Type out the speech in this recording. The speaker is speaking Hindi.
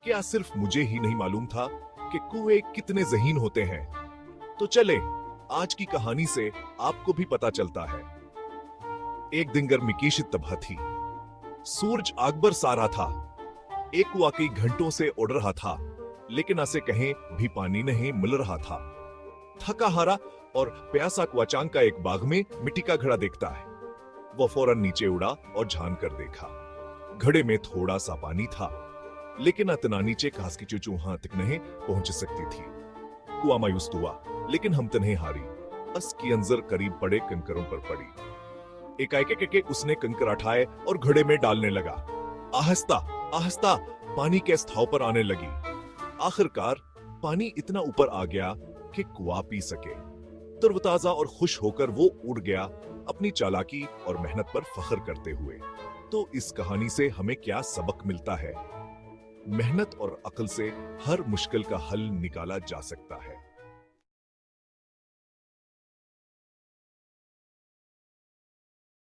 क्या सिर्फ मुझे ही नहीं मालूम था कि कुएं कितने ज़हीन होते हैं? तो चले, आज की कहानी से आपको भी पता चलता है। एक दिन गर्मी की शिद्दत थी। सूरज आग बरसा रहा था। एक कुआं कई घंटों से उड़ रहा था, लेकिन ऐसे कहीं भी पानी नहीं मिल रहा था। थका हारा और प्यासा कुआं चांग का एक बाग में मिट्टी का घड़ा देखता है। वो फौरन नीचे उड़ा और झांक कर देखा। घड़े में थोड़ा सा पानी था, लेकिन इतना नीचे घास की चूचूहां तक नहीं पहुंच सकती थी। कुआं मायूस हुआ, लेकिन हिम्मत नहीं हारी। बस की अंजर करीब पड़े कंकरों पर पड़ी। एकाएक उसने कंकर उठाए और घड़े में डालने लगा। आहिस्ता आहिस्ता पानी के स्थाव पर आने लगी। आखिरकार पानी इतना ऊपर आ गया कि कुआं पी सके। तरोताजा और खुश होकर वो उड़ गया, अपनी चालाकी और मेहनत पर फख्र करते हुए। तो इस कहानी से हमें क्या सबक मिलता है? मेहनत और अक्ल से हर मुश्किल का हल निकाला जा सकता है।